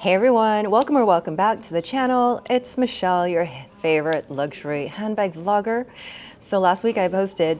Hey everyone, welcome or welcome back to the channel. It's Michelle, your favorite luxury handbag vlogger. So last week I posted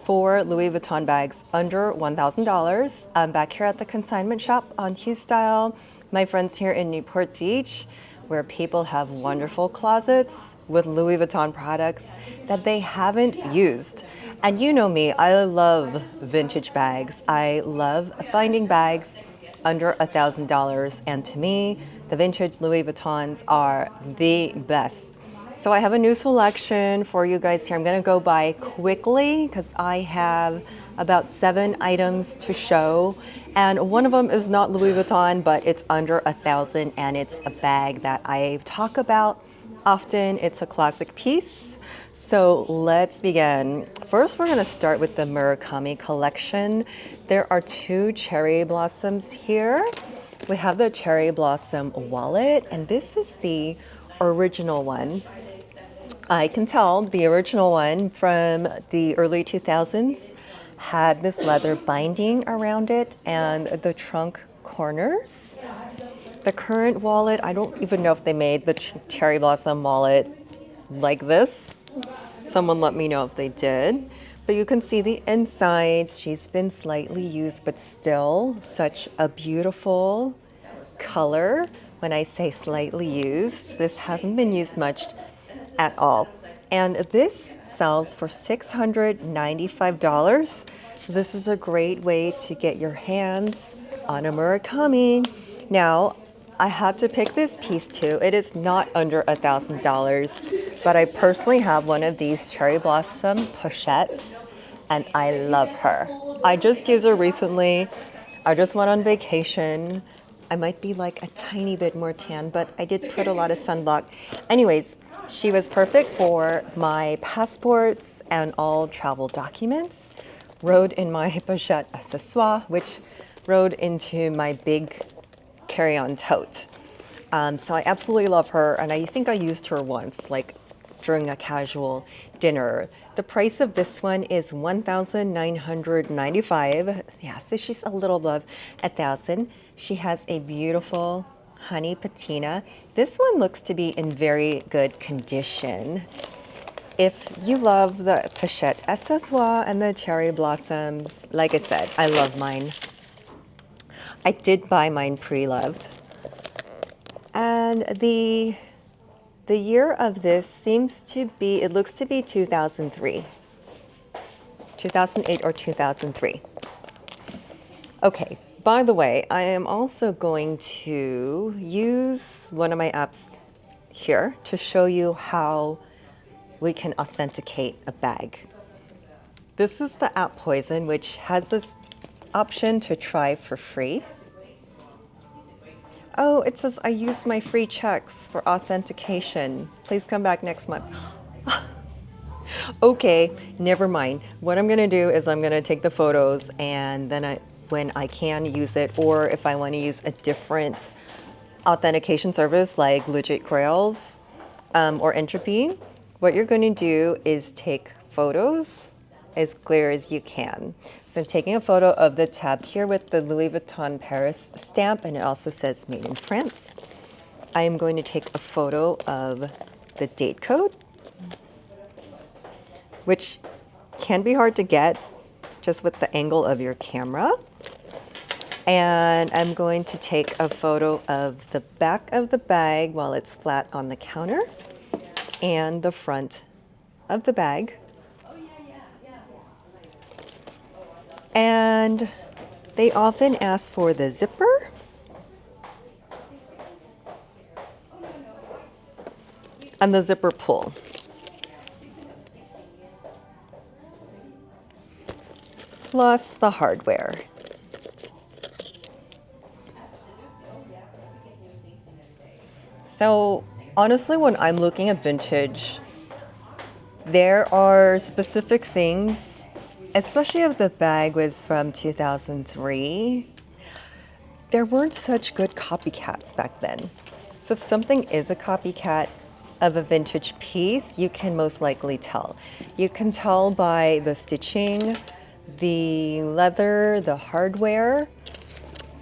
4 Louis Vuitton bags under $1,000. I'm back here at the consignment shop on 𝐃𝐨𝐧'𝐭. My friends here in Newport Beach, where people have wonderful closets with Louis Vuitton products that they haven't used. And you know me, I love vintage bags. I love finding bags under $1,000, and to me, the vintage Louis Vuittons are the best. So I have a new selection for you guys here. I'm gonna go by quickly because I have about 7 items to show, and one of them is not Louis Vuitton, but it's under $1,000, and it's a bag that I talk about often. It's a classic piece. So let's begin. First, we're going to start with the Murakami collection. There are 2 cherry blossoms here. We have the cherry blossom wallet, and this is the original one. I can tell the original one from the early 2000s had this leather binding around it and the trunk corners. The current wallet, I don't even know if they made the cherry blossom wallet like this. Someone let me know if they did. But you can see the insides. She's been slightly used, but still such a beautiful color. When I say slightly used, this hasn't been used much at all. And this sells for $695. This is a great way to get your hands on a Murakami. Now, I had to pick this piece too. It is not under $1,000, but I personally have one of these cherry blossom pochettes, and I love her. I just used her recently. I just went on vacation. I might be like a tiny bit more tan, but I did put a lot of sunblock. Anyways, she was perfect for my passports and all travel documents. Rode in my pochette accessoire, which rode into my big carry-on tote. So I absolutely love her, and I think I used her once, like during a casual dinner. The price of this one is $1,995. Yeah, so she's a little above $1,000. She has a beautiful honey patina. This one looks to be in very good condition. If you love the pochette accessoire and the cherry blossoms, like I said, I love mine. I did buy mine pre-loved. And the year of this seems to be, it looks to be 2003. 2008 or 2003. Okay, by the way, I am also going to use one of my apps here to show you how we can authenticate a bag. This is the app Poison, which has this option to try for free. Oh, it says I used my free checks for authentication. Please come back next month. Okay, never mind. What I'm gonna do is I'm gonna take the photos, and then when I can use it, or if I want to use a different authentication service like 𝐬𝐮𝐬𝐫𝐿's or Entropy, what you're going to do is take photos as clear as you can. So I'm taking a photo of the tab here with the Louis Vuitton Paris stamp, and it also says made in France. I am going to take a photo of the date code, which can be hard to get just with the angle of your camera. And I'm going to take a photo of the back of the bag while it's flat on the counter and the front of the bag. And they often ask for the zipper. And the zipper pull. Plus the hardware. So honestly, when I'm looking at vintage, there are specific things, especially if the bag was from 2003, there weren't such good copycats back then. So if something is a copycat of a vintage piece, you can most likely tell. You can tell by the stitching, the leather, the hardware,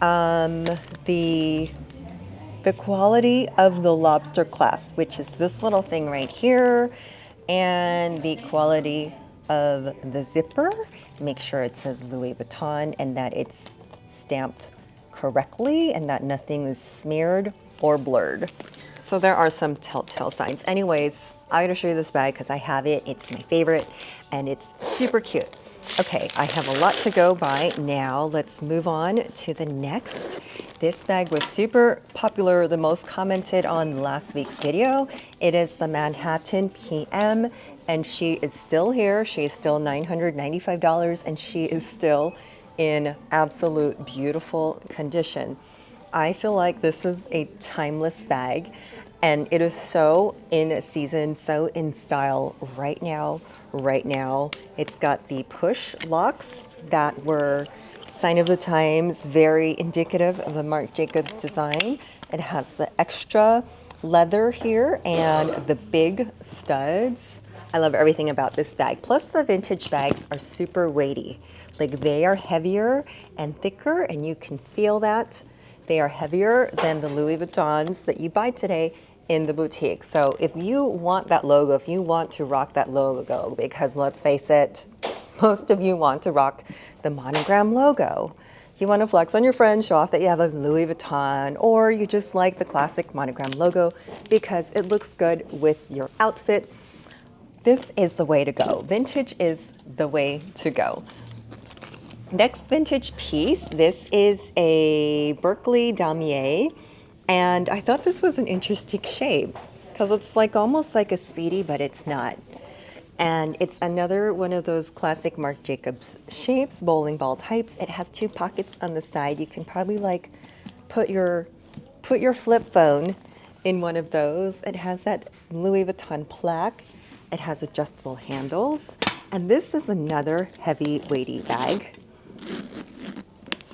the the quality of the lobster clasp, which is this little thing right here, and the quality of the zipper. Make sure it says Louis Vuitton and that it's stamped correctly and that nothing is smeared or blurred. So there are some telltale signs. Anyways, I gotta show you this bag because I have it. It's my favorite and it's super cute. Okay, I have a lot to go by now. Let's move on to the next. This bag was super popular, the most commented on last week's video. It is the Manhattan PM, and she is still here. She is still $995, and she is still in absolute beautiful condition. I feel like this is a timeless bag, and it is so in season, so in style right now. It's got the push locks that were sign of the times, very indicative of the Marc Jacobs design. It has the extra leather here and the big studs. I love everything about this bag. Plus the vintage bags are super weighty. Like they are heavier and thicker, and you can feel that. They are heavier than the Louis Vuittons that you buy today in the boutique. So if you want that logo, if you want to rock that logo, because let's face it, most of you want to rock the Monogram logo. You want to flex on your friends, show off that you have a Louis Vuitton, or you just like the classic Monogram logo because it looks good with your outfit. This is the way to go. Vintage is the way to go. Next vintage piece, this is a Berkeley Damier, and I thought this was an interesting shape because it's like almost like a Speedy, but it's not. And it's another one of those classic Marc Jacobs shapes, bowling ball types. It has two pockets on the side. You can probably like put your flip phone in one of those. It has that Louis Vuitton plaque. It has adjustable handles. And this is another heavy, weighty bag.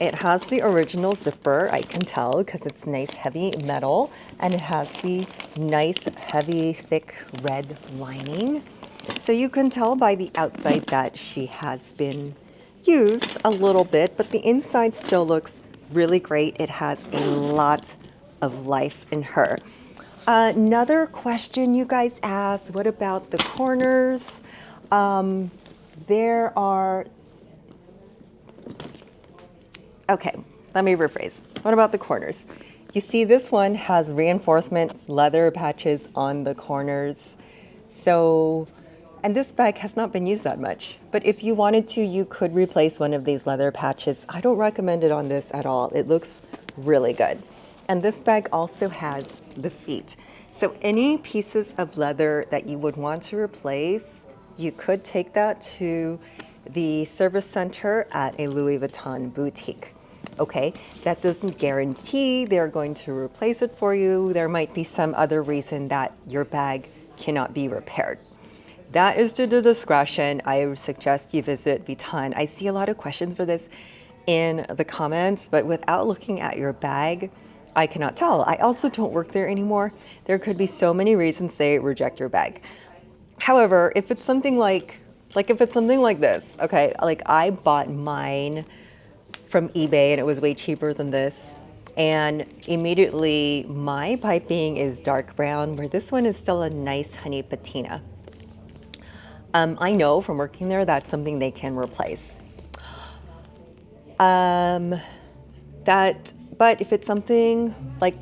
It has the original zipper, I can tell, because it's nice, heavy metal. And it has the nice, heavy, thick red lining. So you can tell by the outside that she has been used a little bit, but the inside still looks really great. It has a lot of life in her. Another question you guys asked, what about the corners? There are, okay, let me rephrase. What about the corners? You see this one has reinforcement leather patches on the corners. So, and this bag has not been used that much, but if you wanted to, you could replace one of these leather patches. I don't recommend it on this at all. It looks really good. And this bag also has the feet. So any pieces of leather that you would want to replace, you could take that to the service center at a Louis Vuitton boutique. Okay, that doesn't guarantee they're going to replace it for you. There might be some other reason that your bag cannot be repaired. That is to the discretion. I would suggest you visit Vuitton. I see a lot of questions for this in the comments, but without looking at your bag, I cannot tell. I also don't work there anymore. There could be so many reasons they reject your bag. However, if it's something like if it's something like this, okay, like I bought mine from eBay and it was way cheaper than this. And immediately my piping is dark brown, where this one is still a nice honey patina. I know from working there that's something they can replace. But if it's something like,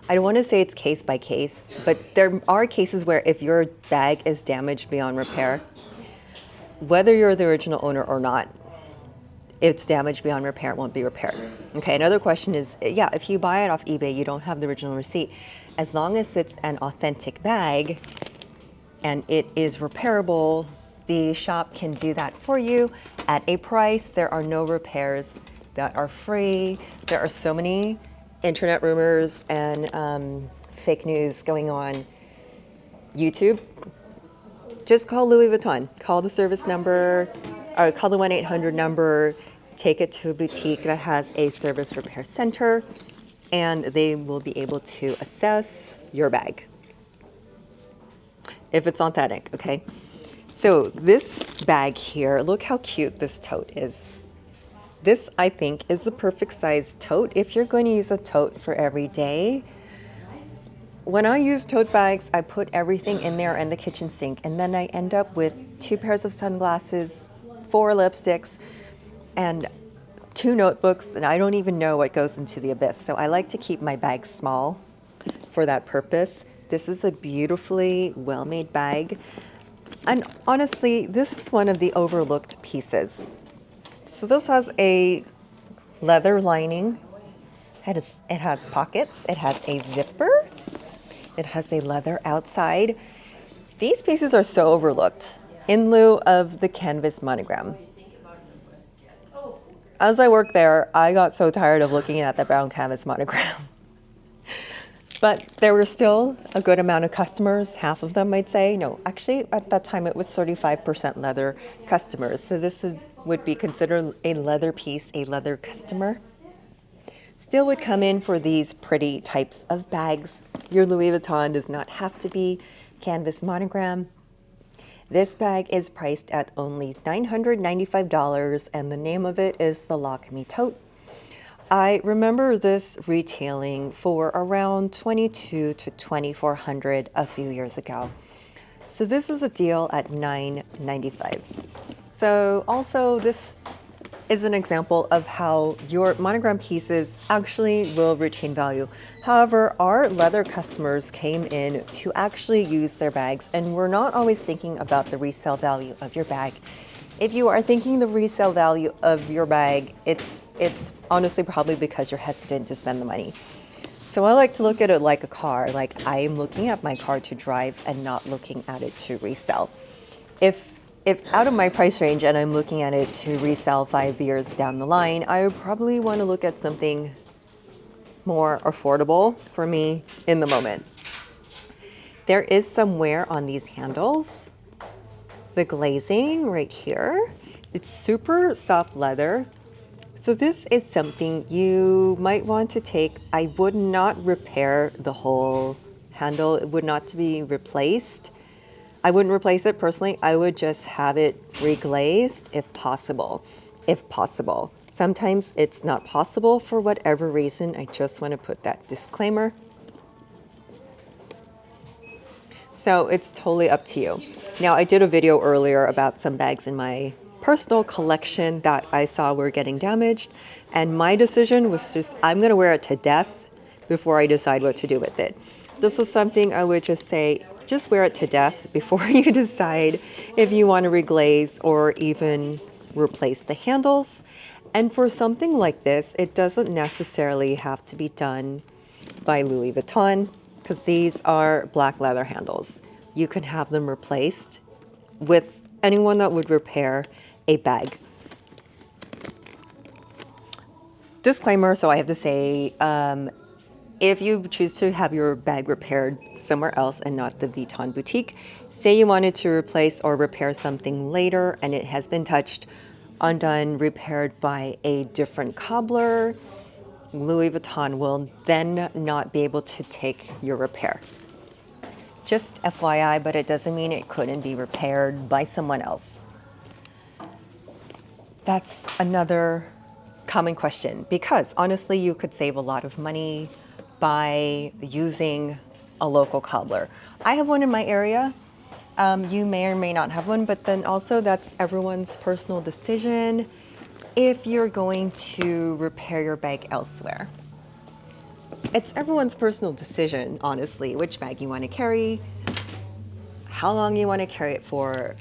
I don't want to say it's case by case, but there are cases where if your bag is damaged beyond repair, whether you're the original owner or not, it's damaged beyond repair, it won't be repaired. Okay, another question is, yeah, if you buy it off eBay, you don't have the original receipt. As long as it's an authentic bag and it is repairable, the shop can do that for you at a price. There are no repairs that are free. There are so many internet rumors and fake news going on YouTube. Just call Louis Vuitton. Call the service number, or call the 1-800 number, take it to a boutique that has a service repair center, and they will be able to assess your bag if it's authentic, okay? So this bag here, look how cute this tote is. This, I think, is the perfect size tote if you're going to use a tote for every day. When I use tote bags, I put everything in there and the kitchen sink, and then I end up with 2 pairs of sunglasses, 4 lipsticks, and 2 notebooks, and I don't even know what goes into the abyss. So I like to keep my bags small for that purpose. This is a beautifully well-made bag. And honestly, this is one of the overlooked pieces. So this has a leather lining. It has pockets. It has a zipper. It has a leather outside. These pieces are so overlooked in lieu of the canvas monogram. As I worked there, I got so tired of looking at the brown canvas monogram. But there were still a good amount of customers, half of them I'd say. No, actually at that time it was 35% leather customers. So this would be considered a leather piece, a leather customer. Still would come in for these pretty types of bags. Your Louis Vuitton does not have to be canvas monogram. This bag is priced at only $995, and the name of it is the 𝐬𝐻 Tote. I remember this retailing for around $2,200 to $2,400 a few years ago. So this is a deal at $995. So also this is an example of how your monogram pieces actually will retain value. However, our leather customers came in to actually use their bags, and we're not always thinking about the resale value of your bag. If you are thinking the resale value of your bag, it's honestly probably because you're hesitant to spend the money. So I like to look at it like a car, like I am looking at my car to drive and not looking at it to resell. If it's out of my price range and I'm looking at it to resell 5 years down the line, I would probably want to look at something more affordable for me in the moment. There is some wear on these handles. The glazing right here, it's super soft leather. So this is something you might want to take. I would not repair the whole handle. It would not to be replaced. I wouldn't replace it personally. I would just have it reglazed if possible. If possible. Sometimes it's not possible for whatever reason. I just want to put that disclaimer. So it's totally up to you. Now, I did a video earlier about some bags in my personal collection that I saw were getting damaged, and my decision was just, I'm going to wear it to death before I decide what to do with it. This is something I would just say, just wear it to death before you decide if you want to reglaze or even replace the handles. And for something like this, it doesn't necessarily have to be done by Louis Vuitton, because these are black leather handles. You can have them replaced with anyone that would repair a bag. Disclaimer, so I have to say, if you choose to have your bag repaired somewhere else and not the Vuitton boutique, say you wanted to replace or repair something later and it has been touched, undone, repaired by a different cobbler, Louis Vuitton will then not be able to take your repair. Just FYI, but it doesn't mean it couldn't be repaired by someone else. That's another common question, because honestly, you could save a lot of money by using a local cobbler. I have one in my area. You may or may not have one, but then also that's everyone's personal decision if you're going to repair your bag elsewhere. It's everyone's personal decision, honestly, which bag you want to carry, how long you want to carry it for.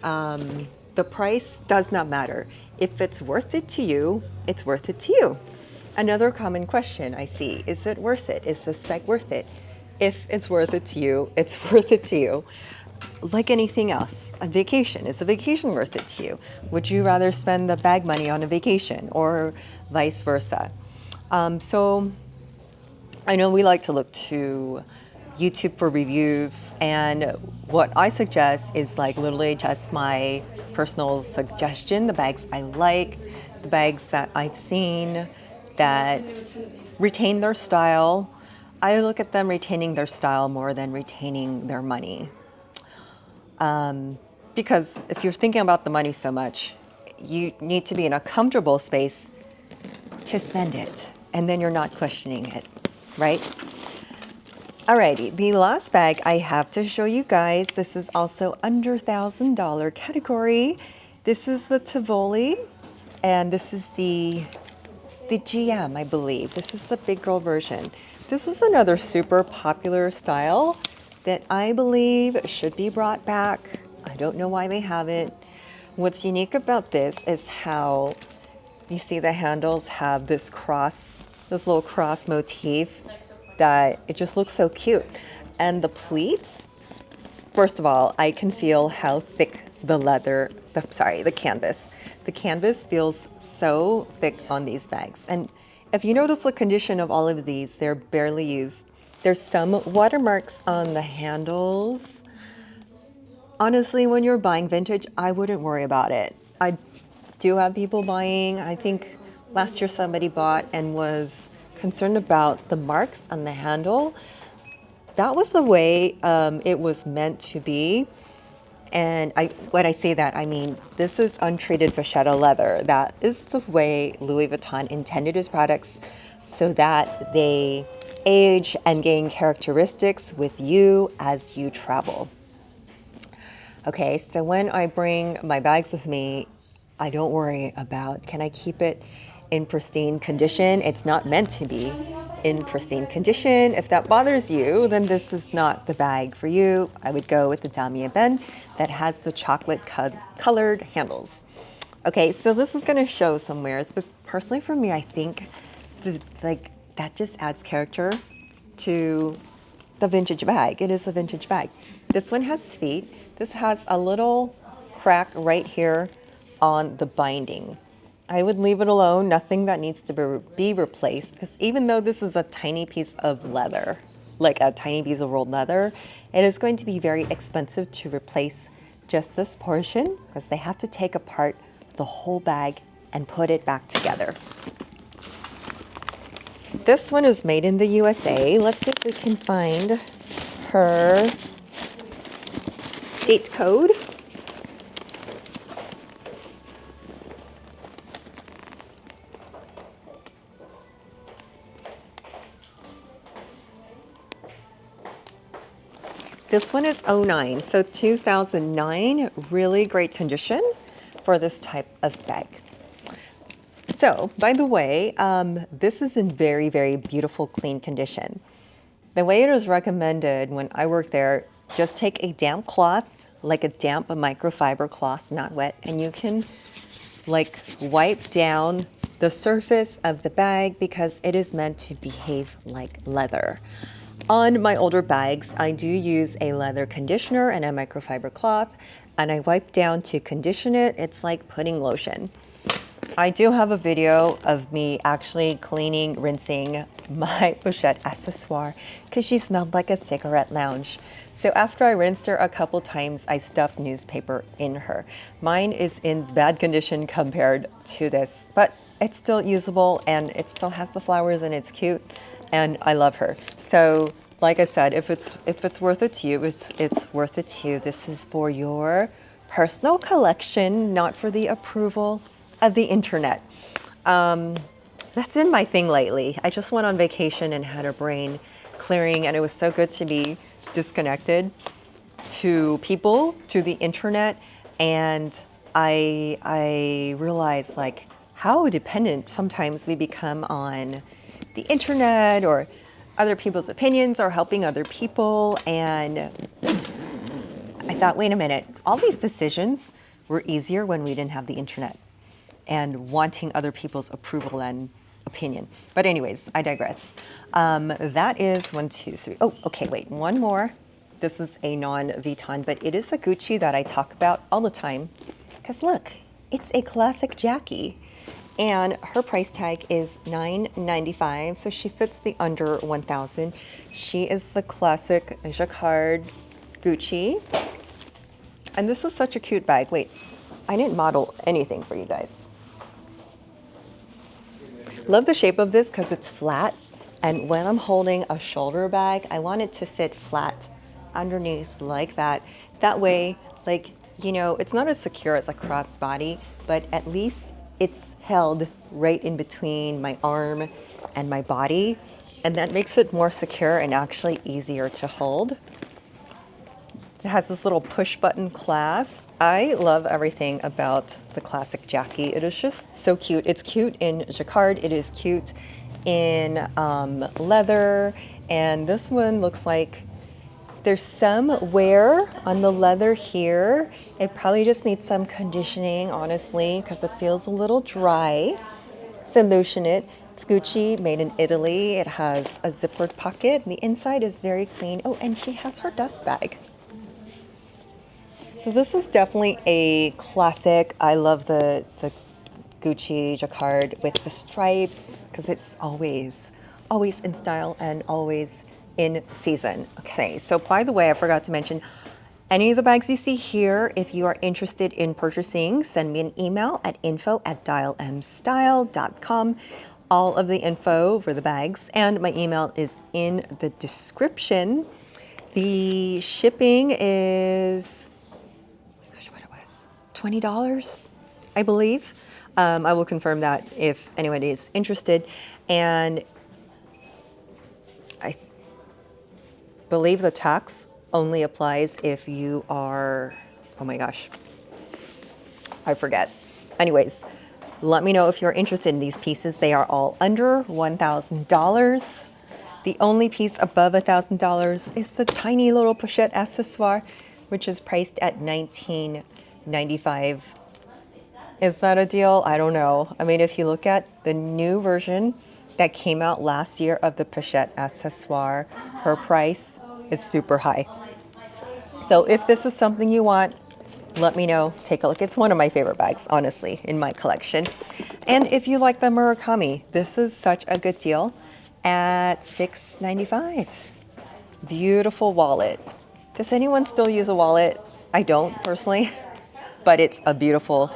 The price does not matter. If it's worth it to you, it's worth it to you. Another common question I see, is it worth it? Is the spec worth it? If it's worth it to you, it's worth it to you. Like anything else, a vacation, is a vacation worth it to you? Would you rather spend the bag money on a vacation or vice versa? So I know we like to look to YouTube for reviews, and what I suggest is like literally just my personal suggestion, the bags I like, the bags that I've seen that retain their style. I look at them retaining their style more than retaining their money. Because if you're thinking about the money so much, you need to be in a comfortable space to spend it. And then you're not questioning it, right? Alrighty, the last bag I have to show you guys, this is also under $1,000 category. This is the Tivoli, and this is the GM, I believe. This is the big girl version. This is another super popular style that I believe should be brought back. I don't know why they haven't. What's unique about this is how you see the handles have this little cross motif that it just looks so cute. And the pleats, first of all, I can feel how thick the canvas. The canvas feels so thick on these bags. And if you notice the condition of all of these, they're barely used. There's some watermarks on the handles. Honestly, when you're buying vintage, I wouldn't worry about it. I do have people buying. I think last year somebody bought and was concerned about the marks on the handle. That was the way it was meant to be. And when I say that, I mean, this is untreated vachetta leather. That is the way Louis Vuitton intended his products so that they age and gain characteristics with you as you travel. Okay, so when I bring my bags with me, I don't worry about, can I keep it in pristine condition? It's not meant to be in pristine condition. If that bothers you, then this is not the bag for you. I would go with the Damier that has the chocolate colored handles. Okay, so this is gonna show some wears, but personally for me, I think that just adds character to the vintage bag. It is a vintage bag. This one has feet. This has a little crack right here on the binding. I would leave it alone, nothing that needs to be replaced, because even though this is a tiny piece of leather, like a tiny piece of rolled leather, it is going to be very expensive to replace just this portion, because they have to take apart the whole bag and put it back together. This one is made in the USA. Let's see if we can find her date code. This one is 09, so 2009, really great condition for this type of bag. So, by the way, this is in very, very beautiful, clean condition. The way it is recommended when I work there, just take a damp cloth, like a damp microfiber cloth, not wet, and you can like wipe down the surface of the bag because it is meant to behave like leather. On my older bags, I do use a leather conditioner and a microfiber cloth, and I wipe down to condition it. It's like putting lotion. I do have a video of me actually cleaning, rinsing my pochette accessoire because she smelled like a cigarette lounge. So after I rinsed her a couple times, I stuffed newspaper in her. Mine is in bad condition compared to this, but it's still usable and it still has the flowers and it's cute and I love her. So like I said, if it's worth it to you, it's worth it to you. This is for your personal collection, not for the approval of the internet. That's been my thing lately. I just went on vacation and had a brain clearing, and it was so good to be disconnected to people, to the internet, and I realized like how dependent sometimes we become on the internet or other people's opinions or helping other people. And I thought, wait a minute, all these decisions were easier when we didn't have the internet and wanting other people's approval and opinion. But anyways, I digress. That is 1, 2, 3. Oh, okay, wait, one more. This is a non-Vuitton, but it is a Gucci that I talk about all the time. Because look, it's a classic Jackie. And her price tag is $995, so she fits the under 1,000. She is the classic jacquard Gucci. And this is such a cute bag. Wait, I didn't model anything for you guys. Love the shape of this because it's flat. And when I'm holding a shoulder bag, I want it to fit flat underneath like that. That way, like, you know, it's not as secure as a crossbody, but at least it's held right in between my arm and my body, and that makes it more secure and actually easier to hold. It has this little push button clasp. I love everything about the classic Jackie. It is just so cute. It's cute in jacquard, it is cute in leather, and this one looks like there's some wear on the leather here. It probably just needs some conditioning, honestly, because it feels a little dry. Solution it. It's Gucci, made in Italy. It has a zippered pocket. The inside is very clean. Oh, and she has her dust bag. So this is definitely a classic. I love the Gucci jacquard with the stripes because it's always in style and always in season. Okay, so by the way, I forgot to mention, any of the bags you see here, if you are interested in purchasing, send me an email at info@𝐼LMstyle.com. All of the info for the bags and my email is in the description. The shipping is, gosh, what it was, $20, I believe. I will confirm that if anybody is interested. And I believe the tax only applies if you are, oh my gosh, I forget. Anyways, let me know if you're interested in these pieces. They are all under $1,000. The only piece above $1,000 is the tiny little pochette accessoire, which is priced at $19.95. Is that a deal? I don't know. I mean, if you look at the new version that came out last year of the pochette accessoire, her price is super high. So if this is something you want, let me know. Take a look. It's one of my favorite bags, honestly, in my collection. And if you like the Murakami, this is such a good deal at $6.95. Beautiful wallet. Does anyone still use a wallet? I don't personally, but it's a beautiful,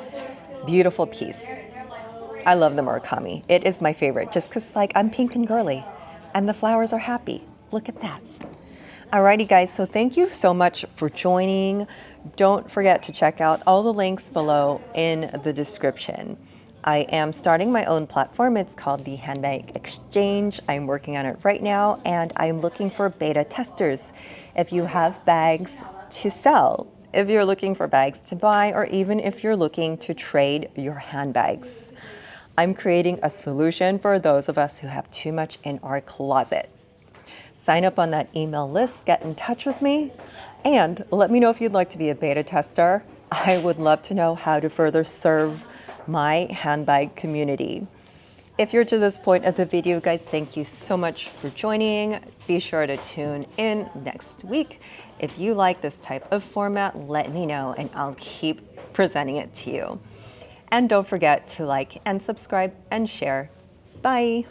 beautiful piece. I love the Murakami. It is my favorite just because, like, I'm pink and girly and the flowers are happy. Look at that. Alrighty, guys, so thank you so much for joining. Don't forget to check out all the links below in the description. I am starting my own platform. It's called the Handbag Exchange. I'm working on it right now, and I'm looking for beta testers. If you have bags to sell, if you're looking for bags to buy, or even if you're looking to trade your handbags, I'm creating a solution for those of us who have too much in our closet. Sign up on that email list, get in touch with me, and let me know if you'd like to be a beta tester. I would love to know how to further serve my handbag community. If you're to this point of the video, guys, thank you so much for joining. Be sure to tune in next week. If you like this type of format, let me know and I'll keep presenting it to you. And don't forget to like and subscribe and share. Bye.